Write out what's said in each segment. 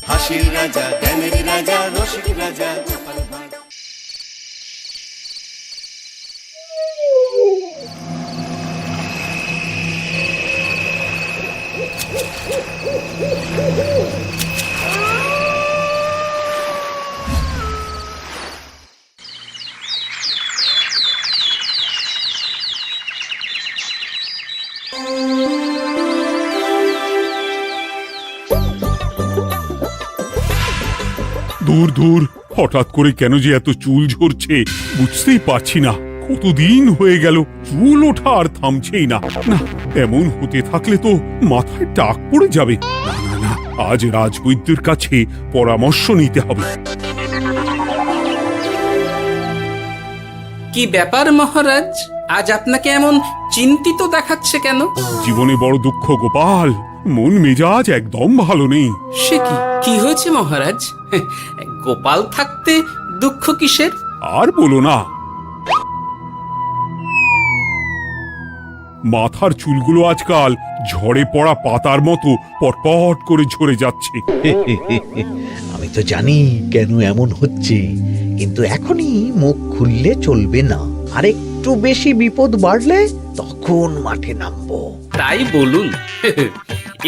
হাসির রাজা, জ্ঞানের রাজা, রসিক রাজা। দূর দূর, হঠাৎ করে কেন যে এত চুল ঝরছে বুঝতেই পারছি না। কতদিন হয়ে গেল চুল ওঠা আর থামছেই না। না, এমন হতে থাকলে তো মাথায় টাক পড়ে যাবে। না না না, আজ রাজবৈদ্যের কাছে পরামর্শ নিতে হবে। কি ব্যাপার মহারাজ, আজ আপনাকে এমন চিন্তিত দেখাচ্ছে কেন? জীবনে বড় দুঃখ গোপাল, মন মেজাজ একদম ভালো নেই। সে কি কি হয়েছে মহারাজ? গোপাল থাকতে দুঃখ কিসের? আর বলো না, মাথার চুলগুলো আজকাল ঝড়ে পড়া পাতার মতো পটপট করে ঝরে যাচ্ছে। আমি তো জানি কেন এমন হচ্ছে, কিন্তু এখনই মুখ খুললে চলবে না। আর একটু বেশি বিপদ বাড়লে তখন মাঠে নামবো। তাই বলুন।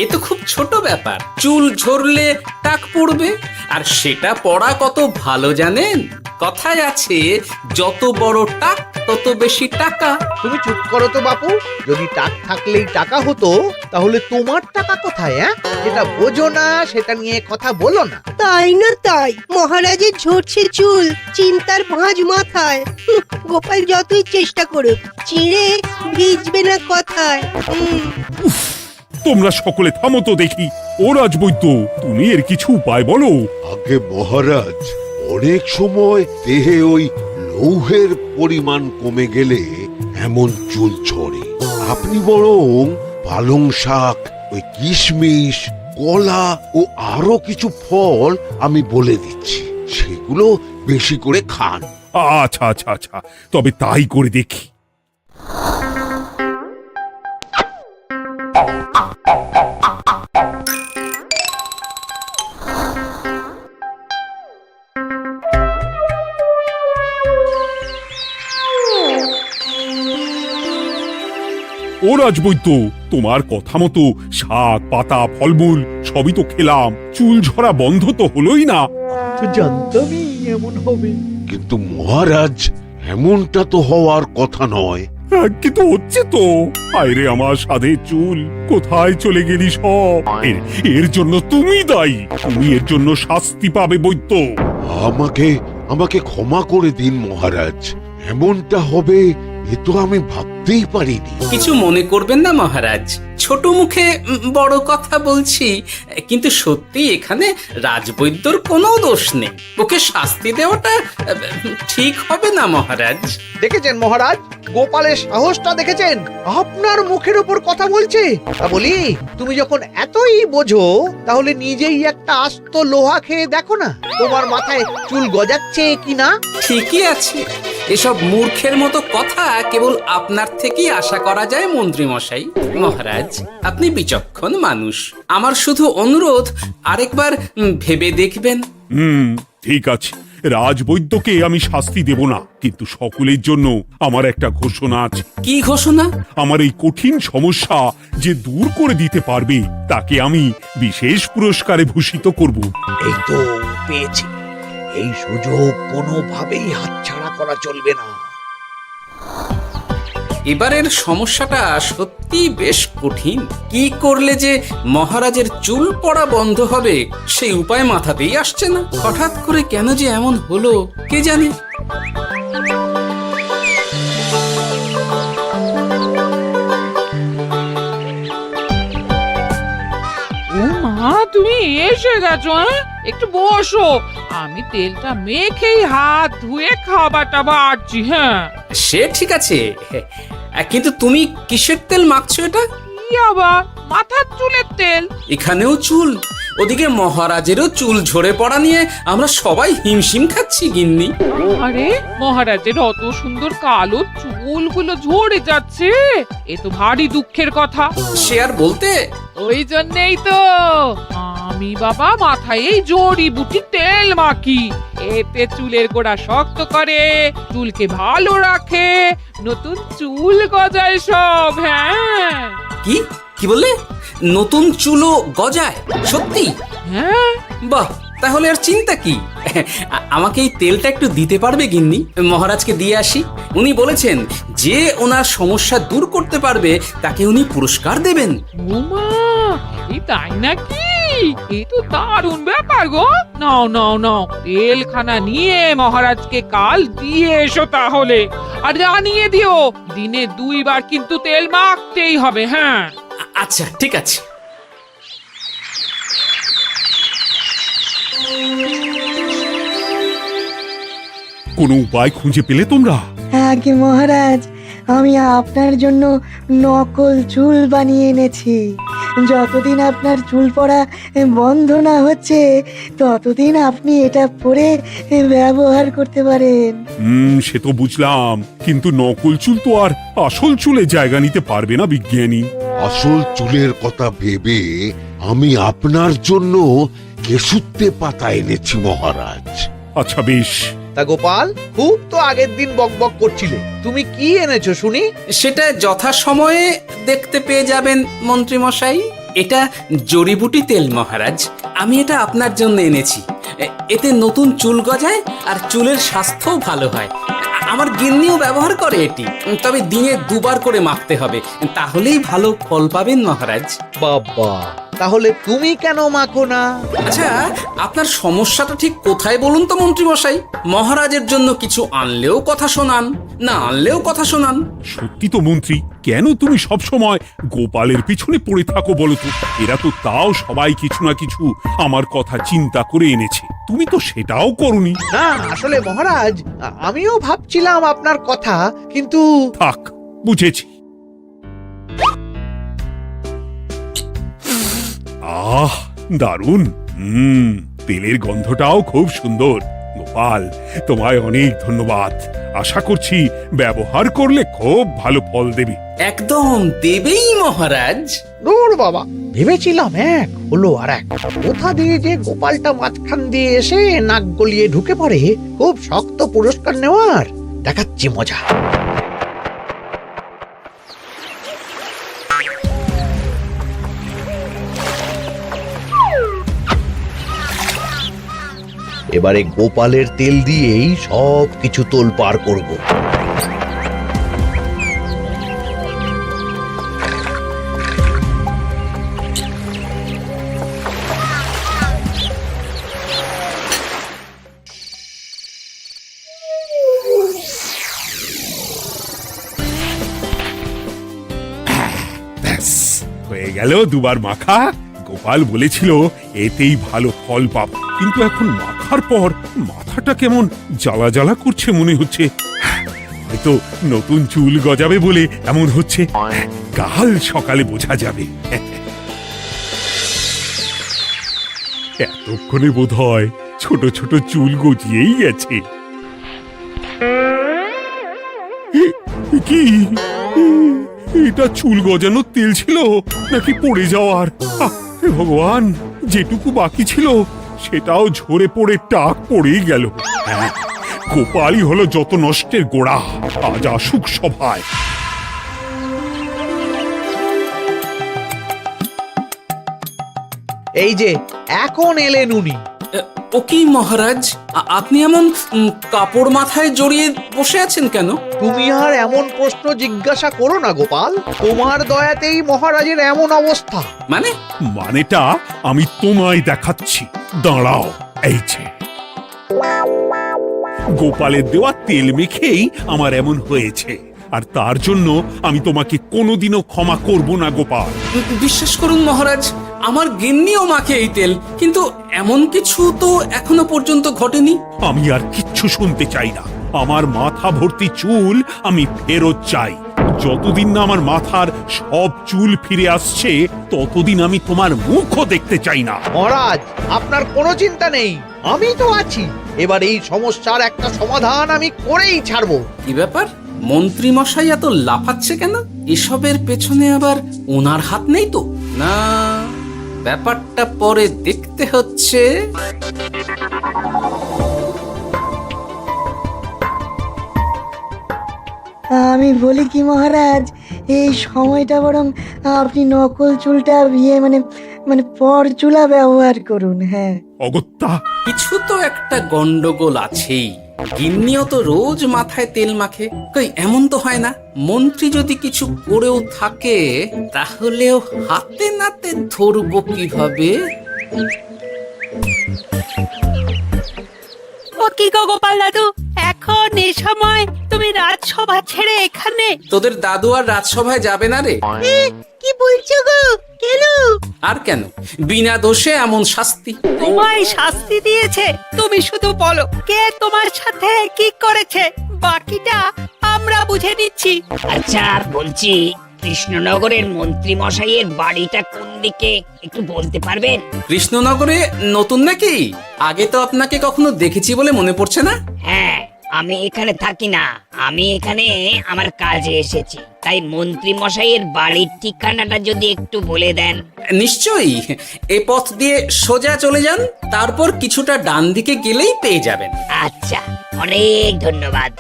এ তো খুব ছোট ব্যাপার। চুল ঝরলে টাক পড়বে, আর সেটা পড়া কত ভালো জানেন? কথায় আছে, যত বড় টাক তত বেশি টাকা। তুমি চুপ করো তো বাপু। যদি টাক থাকলেই টাকা হতো, তাহলে তোমার টাকা কোথায়? যেটা বোঝো না সেটা নিয়ে কথা বলো না। তাই না তাই, মহারাজের ঝরছে চুল, চিন্তার ভাঁজ মাথায়। গোপাল যতই চেষ্টা করুক, চিড়ে ভিজবে না কথায়। তোমরা সকলে থামো তো দেখি। ও রাজবৈদ্য, তুমি এর কিছু উপায় বলো। আগে মহারাজ, অনেক সময় দেহে ওই লৌহের পরিমাণ কমে গেলে এমন চুল ঝরে। আপনি বরং পালং শাক, ওই কিশমিশ, কলা ও আরো কিছু ফল আমি বলে দিচ্ছি, সেগুলো বেশি করে খান। আচ্ছা আচ্ছা আচ্ছা, তবে তাই করে দেখি। ও রাজবৈদ্য, তোমার কথা মতো শাক পাতা ফলমূল সবই তো খেলাম, চুল ঝরা বন্ধ তো হলোই না। তো জানতামই এমন হবে। কিন্তু মহারাজ, এমনটা তো হওয়ার কথা নয়। কিন্তু হচ্ছে তো। আরে আমার সাধে চুল, কোথায় চলে গেলি সব? এর জন্য তুমি দায়ী। তুমি এর জন্য শাস্তি পাবে বৈদ্য। আমাকে আমাকে ক্ষমা করে দিন মহারাজ। এমনটা হবে এ তো আমি ভাবতেই পারিনি। কিছু মনে করবেন না মহারাজ, ছোট মুখে বড় কথা বলছি। কিন্তু সত্যি এখানে রাজবৈদ্যর কোনো দোষ নেই। ওকে শাস্তি দেওয়াটা ঠিক হবে না মহারাজ। দেখেছেন মহারাজ, গোপালের সাহসটা দেখেছেন? আপনার মুখের উপর কথা বলছে। তা বলি, তুমি যখন এতই বোঝো, তাহলে নিজেই একটা আস্ত লোহা খেয়ে দেখো না, তোমার মাথায় চুল গজাচ্ছে কিনা। ঠিকই আছে, এসব মূর্খের মতো কথা কেবল আপনার থেকেই আশা করা যায় মন্ত্রী মশাই। মহারাজ, আপনি বিচক্ষণ মানুষ। আমার শুধু অনুরোধ, আরেকবার ভেবে দেখবেন। ঠিক আছে, রাজবৈদ্যকে আমি শাস্তি দেব না, কিন্তু সকলের জন্য আমার একটা ঘোষণা আছে। কি ঘোষণা? আমার এই কঠিন সমস্যা যে দূর করে দিতে পারবে, তাকে আমি বিশেষ পুরস্কারে ভূষিত করব। এই তো পেয়েছি। এই সুযোগ কোনোভাবেই হাতছাড়া করা চলবে না। এবারের সমস্যাটা সত্যি বেশ কঠিন। কি করলে যে মহারাজের চুল পড়া বন্ধ হবে সেই উপায় মাথাতেই আসছে না। হঠাৎ করে কেন যে এমন হলো কে জানে। ও মা, তুমি এসে গেছো? একটু বসো, আমি তেলটা মেখেই হাত ধুয়ে খাবারটা বাড়ছি। হ্যাঁ, সে ঠিক আছে, কিন্তু তুমি কিসের তেল মাখছো এটা? কি আবার মাথার চুলের তেল? এখানেও চুল, ওদিকে মহারাজেরও চুল ঝরে পড়া নিয়ে আমরা সবাই হিমশিম খাচ্ছি গিন্নি। আরে, মহারাজের অত সুন্দর কালো চুলগুলো ঝরে যাচ্ছে, এ তো ভারী দুঃখের কথা। সে আর বলতে। ওই জন্যই তো আমি আমি বাবা মাথায় এই জড়িবুটি তেল মাখি, এতে চুলের গোড়া শক্ত করে, চুলকে ভালো রাখে, নতুন চুল গজায় সব। হ্যাঁ কি কি বললে? নতুন চুলও গজায়? সত্যি? হ্যাঁ, বাহ, তাহলে আর চিন্তা কি? আমাকে এই তেলটা একটু দিতে পারবে গিন্নি? মহারাজকে দিয়ে আসি। উনি বলেছেন যে ওনার সমস্যা দূর করতে পারবে তাকে উনি পুরস্কার দেবেন। ওমা, এই তাই নাকি? এ তো দারুণ ব্যাপার গো। নাও নাও নাও, তেলখানা নিয়ে মহারাজকে কাল দিয়ে এসো তাহলে। আর জানিয়ে দিও, দিনে 2 বার কিন্তু তেল মাখতেই হবে। হ্যাঁ, আচ্ছা, ঠিক আছে। কোনো উপায় খুঁজে পেলে তোমরা? আগে মহারাজ, আমি আপনার জন্য নকল চুল বানিয়ে এনেছি। যতদিন আপনার চুল পড়া বন্ধ না হচ্ছে ততদিন আপনি এটা পরে ব্যবহার করতে পারেন। সে তো বুঝলাম, কিন্তু নকল চুল তো আর আসল চুলে জায়গা নিতে পারবে না বিজ্ঞানী। আসল চুলের কথা ভেবে আমি আপনার জন্য কেশুত্তে পাতা এনেছি মহারাজ। আচ্ছা বেশ। তা গোপাল, খুব তো আগের দিন বকবক করছিলে, তুমি কি এনেছো শুনি? সেটা যথাসময়ে দেখতে পেয়ে যাবেন মন্ত্রী মশাই। এটা জড়িবুটি তেল মহারাজ, আমি এটা আপনার জন্য এনেছি। এতে নতুন চুল গজায় আর চুলের স্বাস্থ্যও ভালো হয়। আমার গিন্নিও ব্যবহার করে এটি, তবে দিনে 2 বার করে মাখতে হবে, তাহলেই ভালো ফল পাবেন মহারাজ। বাবা, তাহলে তুমি কেন মাখো না? আচ্ছা, আপনার সমস্যাটা ঠিক কোথায় বলুন তো মন্ত্রী মশাই? মহারাজের জন্য কিছু আনলেও কথা শোনান, না আনলেও কথা শোনান। সত্যি তো মন্ত্রী, কেন তুমি সব সময় গোপালের পিছনে পড়ে থাকো বলো তো? এরা তো তাও সবাই কিছু না কিছু আমার কথা চিন্তা করে এনেছে, তুমি তো সেটাও করনি। না, আসলে মহারাজ, আমিও ভাবছিলাম আপনার কথা, কিন্তু থাক, বুঝেছি। আহ, দারুণ। তেলের গন্ধটাও খুব সুন্দর। গোপাল, তোমায় অনেক ধন্যবাদ। আশা করছি ব্যবহার করলে খুব ভালো ফল দেবে। একদম দেবেই মহারাজ। দূর বাবা, ভেবেছিলাম এক, হলো আর এক। কোথা দিয়ে যে গোপালটা মাঝখান দিয়ে এসে নাক গলিয়ে ঢুকে পড়ে, খুব শক্ত পুরস্কার নেওয়ার। দেখাচ্ছি মজা। এবারে গোপালের তেল দিয়েই সব কিছু তোলপাড় করব। ব্যাস, হয়ে গেল 2 বার মাখা। গোপাল বলেছিল এতেই ভালো ফল পাব, কিন্তু এখন মাখার পর মাথাটা কেমন জ্বালা জ্বালা করছে মনে হচ্ছে। হয়তো নতুন চুল গজাবে বলে এমন হচ্ছে। কাল সকালে বোঝা যাবে। এতক্ষণে বোধহয় ছোট ছোট চুল গজিয়েই গেছে। কি এটা চুল গজানোর তেল ছিল নাকি পড়ে যাওয়ার? হে ভগবান, যেটুকু বাকি ছিল সেটাও ঝরে পড়ে টাক পড়েই গেল। হ্যাঁ, গোপালই হলো যত নষ্টের গোড়া। আজ আসুক সভায়। এই যে এখন এলেন উনি। ও কি মহারাজ, আপনি এমন কাপড় মাথায় জড়িয়ে বসে আছেন কেন? তুমি আর এমন প্রশ্ন জিজ্ঞাসা করো না গোপাল, তোমার দয়াতেই মহারাজের এমন অবস্থা। মানেটা আমি তোমায় দেখাচ্ছি, দাঁড়াও। এই যে গোপালের দেওয়া তেল মেখেই আমার এমন হয়েছে, আর তার জন্য আমি তোমাকে কোনোদিনও ক্ষমা করব না গোপাল। বিশ্বাস করুন মহারাজ, আমার গিন্নিও মাখে এই তেল, কিন্তু এমন কিছু তো এখনো পর্যন্ত ঘটেনি। আমি আর কিচ্ছু শুনতে চাই না। আমার মাথা ভর্তি চুল আমি ফেরত চাই। যতদিন না আমার মাথার সব চুল ফিরে আসছে ততদিন আমি তোমার মুখও দেখতে চাই না। মহারাজ, আপনার কোনো চিন্তা নেই, আমি তো আছি। এবার এই সমস্যার একটা সমাধান আমি করেই ছাড়বো। কি ব্যাপার, মন্ত্রী মশাই এত লাফাচ্ছে কেন? এসবের পেছনে আবার ওনার হাত নেই তো? না, ব্যাপারটা পরে দেখতে হচ্ছে। আমি বলি কি মহারাজ, এই সময়টা বরং আপনি নকল চুলটা মানে মানে পর চুলা ব্যবহার করুন। হ্যাঁ, অগত্যা কিছু তো একটা গন্ডগোল আছেই। গিন্নিও তো রোজ মাথায় তেল মাখে, কই এমন তো হয় না। মন্ত্রী যদি কিছু করেও থাকে তাহলেও হাতে নাতে ধরবো কিভাবে? ও কি গো গোপাল দাদু, এখন এই সময় তুমি রাজসভা ছেড়ে এখানে? তোদের দাদু আর রাজসভায় যাবে না রে? কি বলছো গো? কেন? আর কেন, বিনা দোষে এমন শাস্তি। তোমায় শাস্তি দিয়েছে? তুমি শুধু বলো কে তোমার সাথে কি করেছে, বাকিটা আমরা বুঝে নিচ্ছি। আচ্ছা বলছি, কৃষ্ণনগরের মন্ত্রী মশাইয়ের বাড়িটা কোন দিকে একটু বলতে পারবেন? কৃষ্ণনগরে নতুন নাকি? আগে তো আপনাকে কখনো দেখেছি বলে মনে পড়ছে না। হ্যাঁ, আমি এখানে থাকি না, আমি এখানে আমার কাজে এসেছি, তাই মন্ত্রী মশাইয়ের বাড়ির ঠিকানাটা যদি একটু বলে দেন। নিশ্চয়ই, এ পথ দিয়ে সোজা চলে যান, তারপর কিছুটা ডান দিকে গেলেই পেয়ে যাবেন। আচ্ছা, অনেক ধন্যবাদ।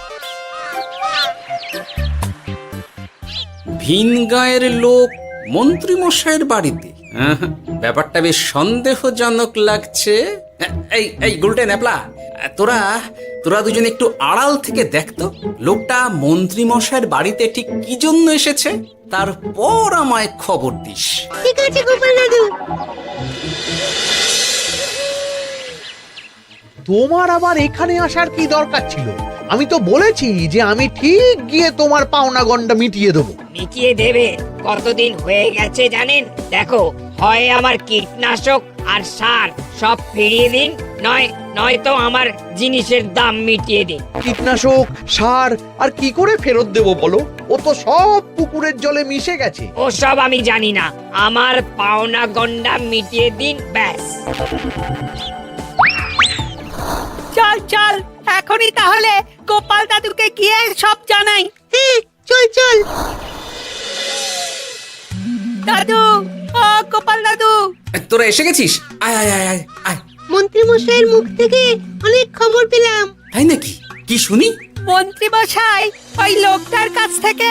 ভিন গাঁয়ের লোক মন্ত্রী মশাইয়ের বাড়িতে? ব্যাপারটা বেশ সন্দেহজনক লাগছে। এই এই গুলটে ন্যাপলা, তোরা তোরা দুজন একটু আড়াল থেকে দেখতো লোকটা মন্ত্রী মশাইয়ের বাড়িতে ঠিক কি জন্য এসেছে, তারপর আমায় খবর দিস। ঠিক আছে গোপাল দাদু। তোমার আবার এখানে আসার কি দরকার ছিল? আমি তো বলেছি যে আমি ঠিক গিয়ে তোমার পাওনা গন্ডা মিটিয়ে দেবো। মিটিয়ে দেবে? কতদিন হয়ে গেছে জানেন? দেখো, হয় আমার কীটনাশক আর সার সব ফিরিয়ে দিন, নয়তো আমার জিনিসের দাম মিটিয়ে দিন। কীটনাশক, সার আর কি করে ফেরত দেবো বলো? ও তো সব পুকুরের জলে মিশে গেছে। ওসব আমি জানি না, আমার পাওনা গন্ডা মিটিয়ে দিন, ব্যাস। চল চল, এখনই তাহলে গোপাল দাদুকে গিয়ে সব জানাই। হ্যাঁ, চল চল। দাদু, ও গোপাল দাদু, তোরা এসে গেছিস? আয় আয় আয় আয় আয়। মন্ত্রী মশাইয়ের মুখ থেকে অনেক খবর পেলাম। তাই নাকি? কি শুনি? মন্ত্রী মশাই ওই লোকটার কাছ থেকে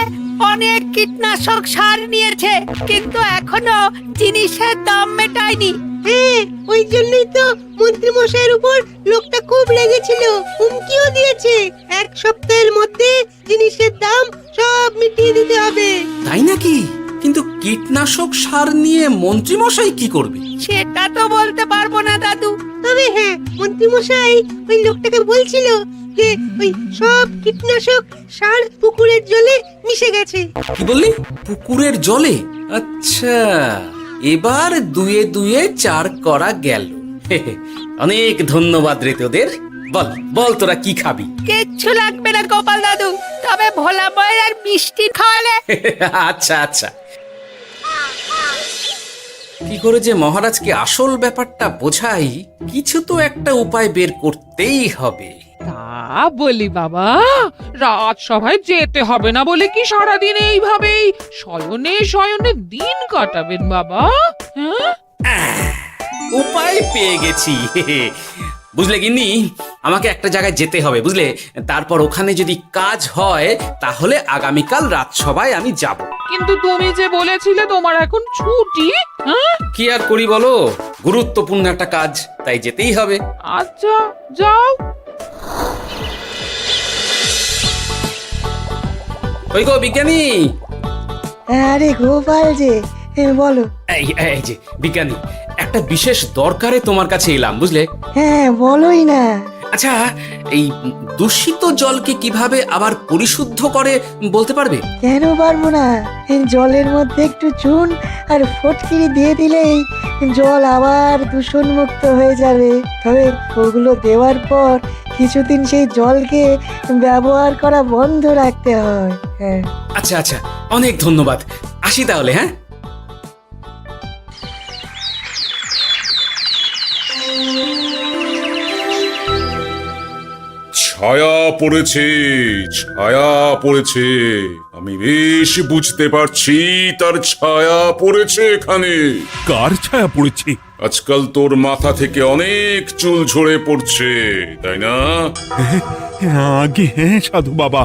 অনেক কীটনাশক সার নিয়েছে, কিন্তু এখনো জিনিসের দাম মেটায়নি। হ্যাঁ, ওই জন্যই তো মন্ত্রী মশাইয়ের উপর লোকটা খুব রেগেছিল, হুমকিও দিয়েছে এক সপ্তাহের মধ্যে জিনিসের দাম সব মিটিয়ে দিতে হবে। তাই নাকি? কিন্তু কীটনাশক সার নিয়ে মন্ত্রী মশাই কি করবে? সেটা তো বলতে পারবো না দাদু, তবে হ্যাঁ, মন্ত্রী মশাই ওই লোকটাকে বলছিল যে ওই সব কীটনাশক সার পুকুরের জলে মিশে গেছে। কি বললি? পুকুরের জলে? আচ্ছা, এবার দুয়ে দুয়ে চার করা গেল। অনেক ধন্যবাদ রে তোদের। বল বল, তোরা কি খাবি? কিচ্ছু লাগবে না গোপাল দাদু, তবে ভোলা বয়ের আর মিষ্টি খাওয়ালে। আচ্ছা আচ্ছা। কি করে যে মহারাজকে আসল ব্যাপারটা বোঝাই, কিছু তো একটা উপায় বের করতেই হবে। তা বলি বাবা, রাজসভায় যেতে হবে না বলে কি সারাদিন এইভাবেই শয়নে শয়নে দিন কাটাবেন বাবা? হ্যাঁ, উপায় পেয়ে গেছি। বুঝলে গিন্নি, আমাকে একটা জায়গায় যেতে হবে, বুঝলে? তারপর ওখানে যদি কাজ হয় তাহলে আগামীকাল রাজসভায় আমি যাব। কিন্তু তুমি যে বলেছিলে তোমার এখন ছুটি। হ্যাঁ, কি আর করি বলো, গুরুত্বপূর্ণ একটা কাজ, তাই যেতেই হবে। আচ্ছা যাও। ওই গো বিজ্ঞানী, আরে গোপাল যে, বলো। এই যে বিজ্ঞানী, একটা বিশেষ দরকারে তোমার কাছে এলাম, বুঝলে? হ্যাঁ, বলোই না। আচ্ছা, এই দূষিত জলকে কিভাবে আবার পরিশুদ্ধ করে বলতে পারবে? কেন পারবো না? জলের মধ্যে একটু চুন আর ফটকিরি দিয়ে দিলেই জল আবার দূষণমুক্ত হয়ে যাবে। তবে ওগুলো দেওয়ার পর কিছুদিন সেই জলকে ব্যবহার করা বন্ধ রাখতে হয়। হ্যাঁ, আচ্ছা আচ্ছা, অনেক ধন্যবাদ, আসি তাহলে। হ্যাঁ, ছায়া পড়েছে, ছায়া পড়েছে। আমি বেশ বুঝতে পারছি তার ছায়া পড়েছে এখানে। কার ছায়া পড়েছে? আজকাল তোর মাথা থেকে অনেক চুল ঝরে পড়ছে, তাই না? আগে হ্যাঁ সাধু বাবা,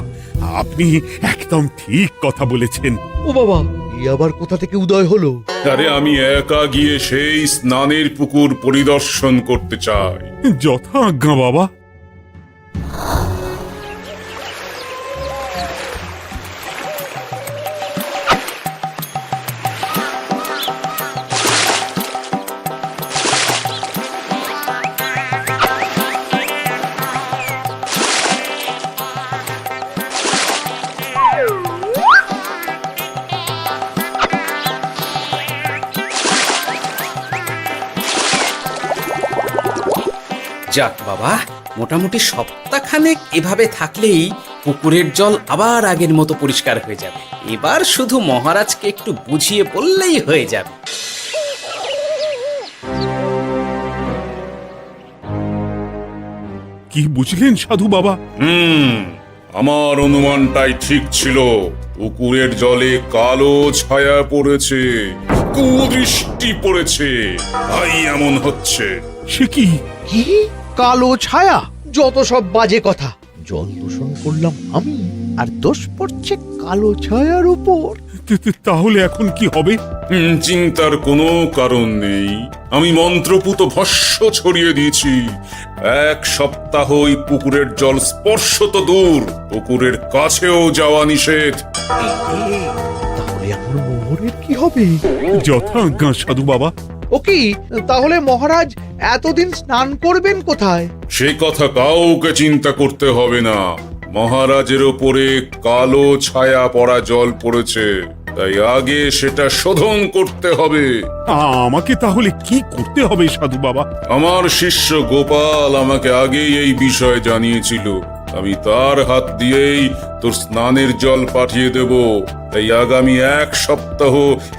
আপনি একদম ঠিক কথা বলেছেন। ও বাবা, এই আবার কোথা থেকে উদয় হলো? আরে আমি একা গিয়ে সেই স্নানের পুকুর পরিদর্শন করতে চাই। যথা আজ্ঞা বাবা। যাক বাবা, মোটামুটি সপ্তাহখানেক এভাবে থাকলেই পুকুরের জল আবার আগের মতো পরিষ্কার হয়ে যাবে। এবার শুধু মহারাজকে একটু বুঝিয়ে বললেই হয়ে যাবে। কি বুঝলেন সাধু বাবা? আমার অনুমানটাই ঠিক ছিল। পুকুরের জলে কালো ছায়া পড়েছে, কুদৃষ্টি পড়েছে, তাই এমন হচ্ছে। সে কি? কি কালো ছায়া? যত সব বাজে কথা। জল দূষণ করলাম আমি, আর দোষ পড়ছে কালো ছায়ার উপর। তাহলে এখন কি হবে? চিন্তার কোনো কারণ নেই। আমি মন্ত্রপুত ভস্য ছড়িয়ে দিয়েছি। 1 সপ্তাহ ওই পুকুরের জল স্পর্শ তো দূর, পুকুরের কাছেও যাওয়া নিষেধ। তাহলে আমার মোহরের কি হবে? যথা আজ্ঞা সাধু বাবা। ও কি, তাহলে মহারাজ এতদিন স্নান করবেন কোথায়? সে কথা কাউকে চিন্তা করতে হবে না। মহারাজের ওপরে কালো ছায়া পড়া জল পড়েছে, তাই আগে সেটা শোধন করতে হবে। আমাকে তাহলে কি করতে হবে সাধু বাবা? আমার শিষ্য গোপাল আমাকে আগেই এই বিষয় জানিয়েছিল। আমি তার হাত দিয়েই তোর স্নানের জল পাঠিয়ে দেব। তাই আগামী 1 সপ্তাহ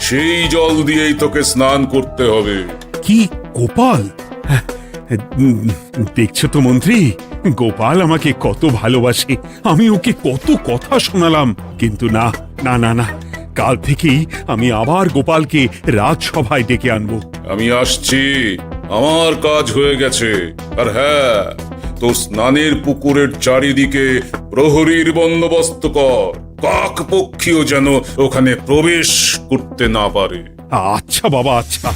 সেই জল দিয়েই তোকে স্নান করতে হবে। কি গোপাল? দেখছো তো মন্ত্রী, গোপাল আমাকে কত ভালোবাসে। আমি ওকে কত কথা শোনালাম, কিন্তু না না না না, কাল থেকেই আমি আবার গোপালকে রাজসভায় ডেকে আনবো। আমি আসছি, আমার কাজ হয়ে গেছে। আর হ্যাঁ, তোর স্নানের পুকুরের চারিদিকে প্রহরীর বন্দোবস্ত কর। কাক পক্ষীও যেন ওখানে প্রবেশ করতে না পারে। আচ্ছা বাবা, আচ্ছা।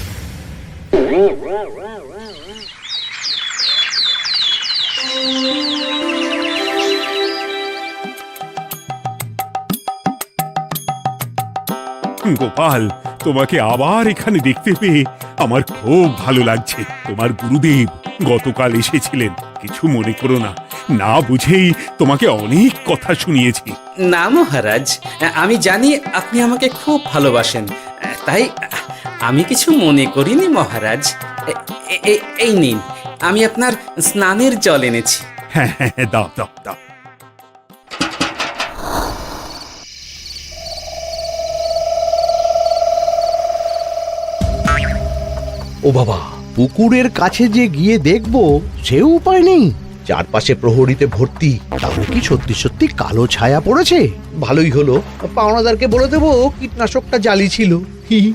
গোপাল, তোমাকে আবার এখানে দেখতে পেয়ে আমার খুব ভালো লাগছে। তোমার গুরুদেব গতকাল এসেছিলেন, কিছু মনে করো না। না বুঝেই তোমাকে অনেক কথা শুনিয়েছি। না মহারাজ, আমি জানি আপনি আমাকে খুব ভালোবাসেন, তাই আমি কিছু মনে করিনি মহারাজ। এই নিন, আমি আপনার স্নানের জল এনেছি। হ্যাঁ হ্যাঁ হ্যাঁ, দাও দাও দাও। ও বাবা, পুকুরের কাছে যে গিয়ে দেখবো সে উপায় নেই। চারপাশে প্রহরীতে ভর্তি, তাহলে কি সত্যি সত্যি কালো ছায়া পড়েছে? ভালোই হলো, পাওনাদারকে বলে দেবো কীটনাশকটা জালি ছিল। হি হি।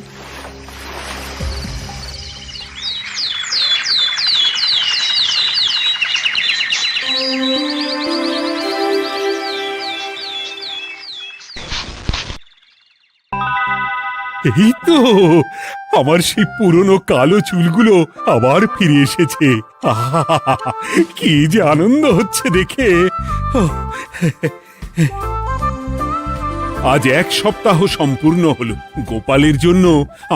এই তো আমার সেই পুরনো কালো চুলগুলো আবার ফিরে এসেছে। আহা, কি যে আনন্দ হচ্ছে দেখে। আজ 1 সপ্তাহ সম্পূর্ণ হলো। গোপালের জন্য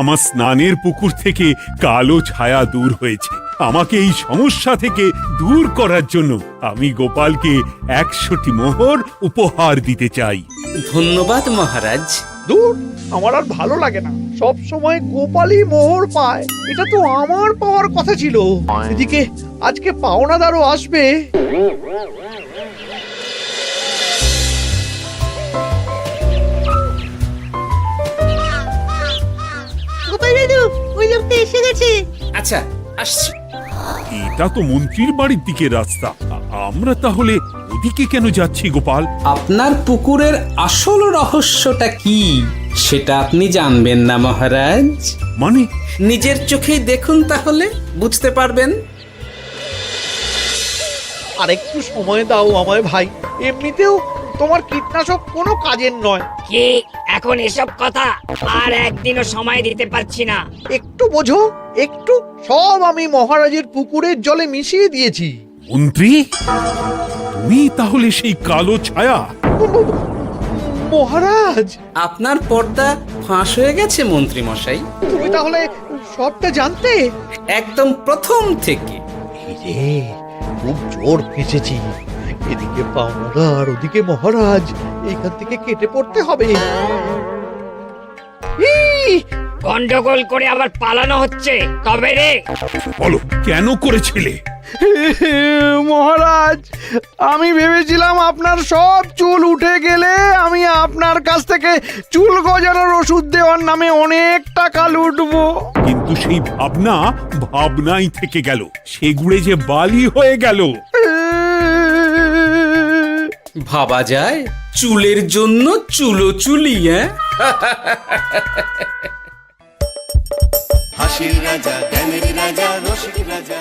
আমার স্নানের পুকুর থেকে কালো ছায়া দূর হয়েছে। আমাকে এই সমস্যা থেকে দূর করার জন্য আমি গোপালকে 100টি মোহর উপহার দিতে চাই। ধন্যবাদ মহারাজ। দূর, আমার আর ভালো লাগে না। সব সময় গোপালই মোহর পায়, এটা তো আমার পাওয়ার কথা ছিল। এদিকে আজকে পাওনাদারও আসবে। গোপাল দাদু, ওই লোকটা এসে গেছে। আচ্ছা, আসছি। এটা তো মন্ত্রীর বাড়ির দিকে রাস্তা। আমরা তাহলে ওদিকে এদিকে কেন যাচ্ছি গোপাল? আপনার পুকুরের আসল রহস্যটা কি সেটা আপনি জানবেন না মহারাজ। মানে নিজের চোখেই দেখুন, তাহলে বুঝতে পারবেন। আর একটু সময় দাও আমায় ভাই, এমনিতেও তোমার কীটনাশক কোনো কাজের নয়। কি এখন এসব কথা? আর একদিনও সময় দিতে পারছি না। একটু বোঝো, একটু। সব আমি মহারাজের পুকুরের জলে মিশিয়ে দিয়েছি। মন্ত্রী, তুমি তাহলে সেই কালো ছায়া? মহারাজ, আপনার পর্দা ফাঁস হয়ে গেছে মন্ত্রী মশাই। তুমি তাহলে সবটা জানতে? একদম প্রথম থেকে। রে, খুব জোর ফেঁসেছি। এদিকে পাওনাদার, ওদিকে মহারাজ, এখান থেকে কেটে পড়তে হবে। গন্ডগোল করে আবার পালানো হচ্ছে তবে রে। বলো, কেন করেছিলে? মহারাজ, আমি ভেবেছিলাম আপনার সব চুল উঠে গেলে আমি আপনার কাছ থেকে চুল গজানোর ওষুধ দেওয়ার নামে অনেক টাকা লুটবো। কিন্তু সেই ভাবনা ভাবনাই থেকে গেল, সেগুড়ে যে বালি হয়ে গেল। ভাবা যায় চুলের জন্য চুলোচুলি। হাসির রাজা জ্ঞানের রাজা রসিক রাজা